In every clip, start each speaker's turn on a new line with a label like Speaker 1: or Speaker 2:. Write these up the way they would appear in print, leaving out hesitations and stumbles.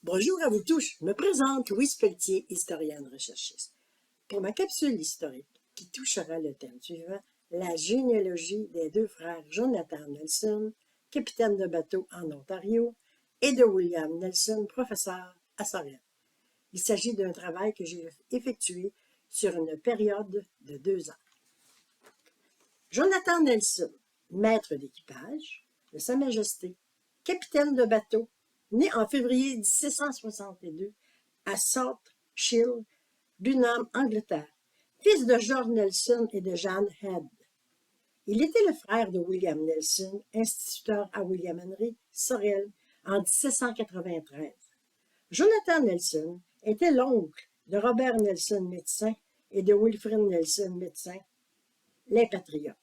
Speaker 1: Bonjour à vous tous, je me présente Louise Pelletier, historienne recherchiste. Pour ma capsule historique, qui touchera le thème suivant, la généalogie des deux frères Jonathan Nelson, capitaine de bateau en Ontario, et de William Nelson, professeur à Sorel. Il s'agit d'un travail que j'ai effectué sur une période de 2 ans. Jonathan Nelson, maître d'équipage de Sa Majesté, capitaine de bateau, né en février 1762 à South Shield, Dunham, Angleterre, fils de George Nelson et de Jeanne Head. Il était le frère de William Nelson, instituteur à William Henry Sorel en 1793. Jonathan Nelson était l'oncle de Robert Nelson, médecin, et de Wilfrid Nelson, médecin, les patriotes.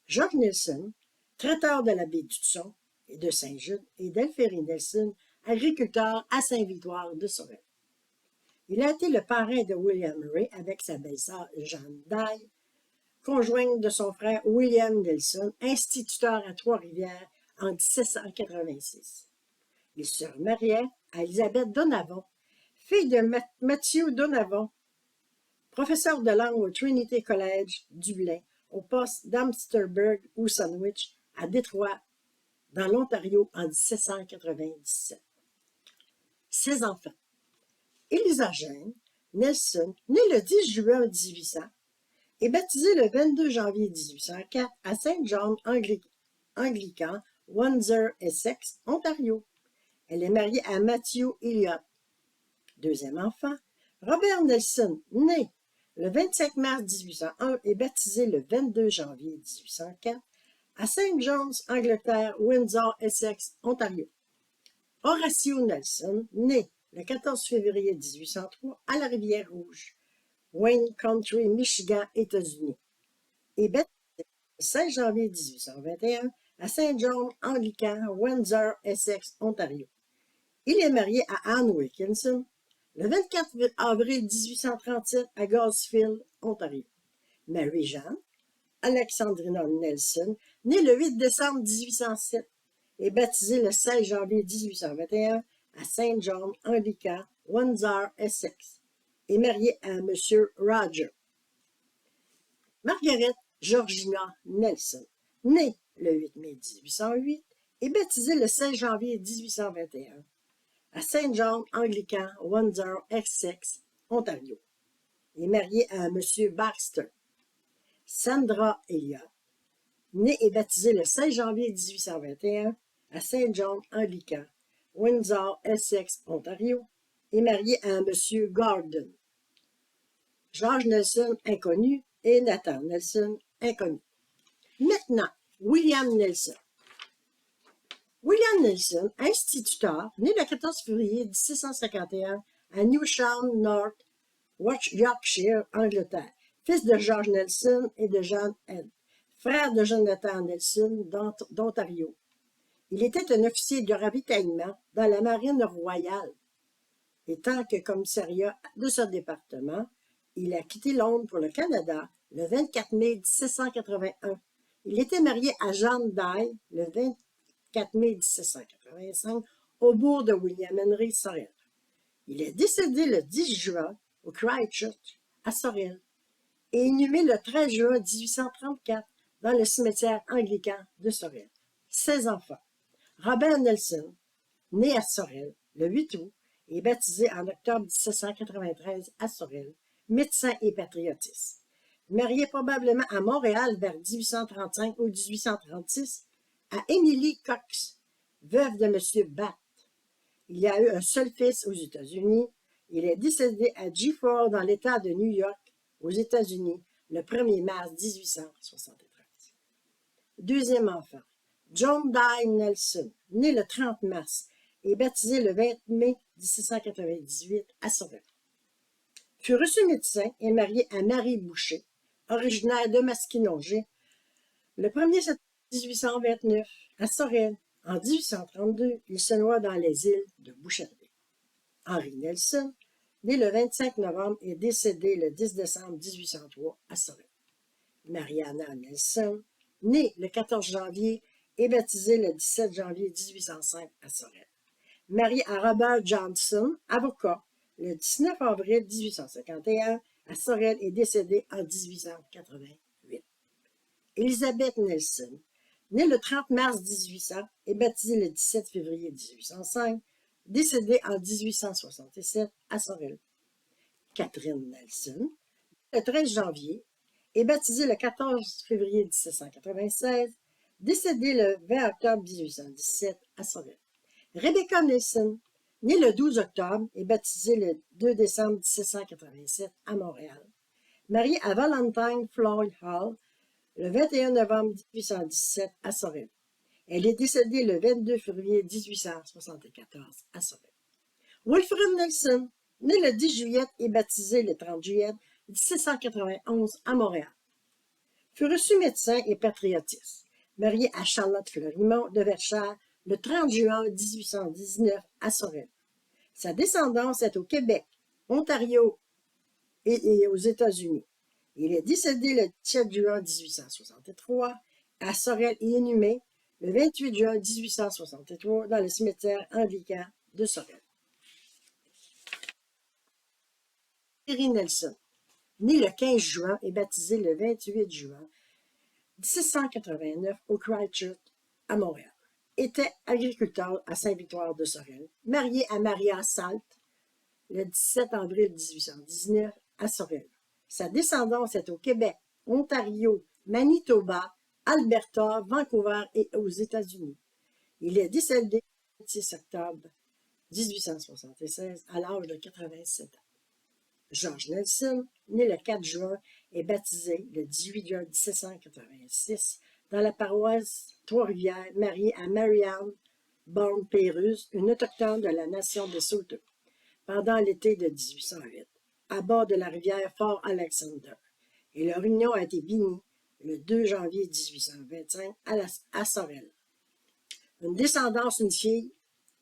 Speaker 1: George Nelson, traiteur de la baie d'Hudson et de Saint-Jude, et d'Alféry Nelson, agriculteur à Saint-Victoire de Sorel. Il a été le parrain de William Ray avec sa belle-sœur Jeanne Dye, conjointe de son frère William Nelson, instituteur à Trois-Rivières en 1786. Il se remariait à Elisabeth Donavon, fille de Matthew Donavon, professeur de langue au Trinity College, Dublin, au poste d'Amsterburg ou Sandwich, à Détroit, dans l'Ontario, en 1797. Ses enfants. Élisa Jane Nelson, née le 10 juin 1800, est baptisée le 22 janvier 1804 à Saint John Anglican, Windsor, Essex, Ontario. Elle est mariée à Matthew Elliott. Deuxième enfant, Robert Nelson, né le 25 mars 1801 et baptisé le 22 janvier 1804 à St. John's, Angleterre, Windsor, Essex, Ontario. Horatio Nelson, né le 14 février 1803 à la Rivière-Rouge, Wayne Country, Michigan, États-Unis, et baptisé le 16 janvier 1821 à St. John Anglican, Windsor, Essex, Ontario. Il est marié à Anne Wilkinson le 24 avril 1837 à Gosfield, Ontario. Mary-Jeanne Alexandrina Nelson, née le 8 décembre 1807 et baptisée le 16 janvier 1821 à Saint John Anglican, Windsor, Essex, est mariée à M. Roger. Margaret Georgina Nelson, née le 8 mai 1808 et baptisée le 16 janvier 1821 à Saint John Anglican, Windsor, Essex, Ontario, est mariée à M. Baxter. Sandra Elliott, née et baptisée le 16 janvier 1821 à Saint John Anglican, Windsor, Essex, Ontario, est mariée à M. Gordon. George Nelson, inconnu, et Nathan Nelson, inconnu. Maintenant, William Nelson. William Nelson, instituteur, né le 14 février 1751 à Newsham, North Yorkshire, Angleterre, fils de George Nelson et de Jeanne Head, frère de Jonathan Nelson d'Ontario. Il était un officier de ravitaillement dans la marine royale. Étant que commissariat de ce département, il a quitté Londres pour le Canada le 24 mai 1781. Il était marié à Jeanne Dye le 24 mai 1785 au bourg de William Henry Sorel. Il est décédé le 10 juin au Christchurch à Sorel et inhumé le 13 juin 1834 dans le cimetière anglican de Sorel. Ses enfants. Robert Nelson, né à Sorel le 8 août et baptisé en octobre 1793 à Sorel, médecin et patriotiste. Marié probablement à Montréal vers 1835 ou 1836 à Emily Cox, veuve de M. Batt. Il y a eu un seul fils aux États-Unis. Il est décédé à Gifford dans l'État de New York, aux États-Unis, le 1er mars 1873. Deuxième enfant, John Dye Nelson, né le 30 mars et baptisé le 20 mai 1798 à Sorel. Fut reçu médecin et marié à Marie Boucher, originaire de Masquinongé, le 1er septembre 1829 à Sorel. En 1832, il se noie dans les îles de Boucherville. Henry Nelson, né le 25 novembre et décédé le 10 décembre 1803 à Sorel. Mariana Nelson, née le 14 janvier et baptisée le 17 janvier 1805 à Sorel. mariée à Robert Johnson, avocat, le 19 avril 1851 à Sorel et décédée en 1888. Elizabeth Nelson, née le 30 mars 1800 et baptisée le 17 février 1805, décédée en 1867 à Sorel. Catherine Nelson, le 13 janvier et baptisée le 14 février 1796, décédée le 20 octobre 1817 à Sorel. Rebecca Nelson, née le 12 octobre et baptisée le 2 décembre 1787 à Montréal. Mariée à Valentine Floyd Hall le 21 novembre 1817 à Sorel. Elle est décédée le 22 février 1874 à Sorel. Wilfred Nelson, né le 10 juillet et baptisé le 30 juillet 1791 à Montréal, fut reçu médecin et patriotiste. Marié à Charlotte Fleurimont de Verchères le 30 juin 1819 à Sorel. Sa descendance est au Québec, Ontario et aux États-Unis. Il est décédé le 7 juin 1863 à Sorel et inhumé le 28 juin 1863 dans le cimetière anglican de Sorel. Thierry Nelson, né le 15 juin et baptisé le 28 juin 1789 au Christchurch à Montréal, était agriculteur à Saint-Victoire de Sorel, marié à Maria Salt le 17 avril 1819 à Sorel. Sa descendance est au Québec, Ontario, Manitoba, Alberta, Vancouver et aux États-Unis. Il est décédé le 26 octobre 1876 à l'âge de 87 ans. George Nelson, né le 4 juin, est baptisé le 18 juin 1786 dans la paroisse Trois-Rivières, marié à Marianne Bourne Pérusse, une autochtone de la nation des Saulteaux, pendant l'été de 1808, à bord de la rivière Fort Alexander. Et leur union a été bénie le 2 janvier 1825 à Sorel. Une descendance, une fille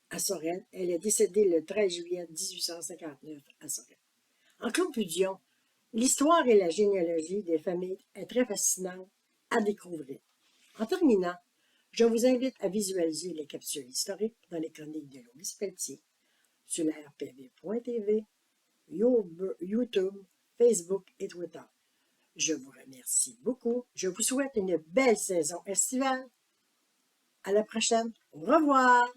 Speaker 1: à Sorel, elle est décédée le 13 juillet 1859 à Sorel. En conclusion, l'histoire et la généalogie des familles est très fascinante à découvrir. En terminant, je vous invite à visualiser les capsules historiques dans les chroniques de Louise Pelletier sur la rpv.tv, YouTube, Facebook et Twitter. Je vous remercie beaucoup. Je vous souhaite une belle saison estivale. À la prochaine. Au revoir.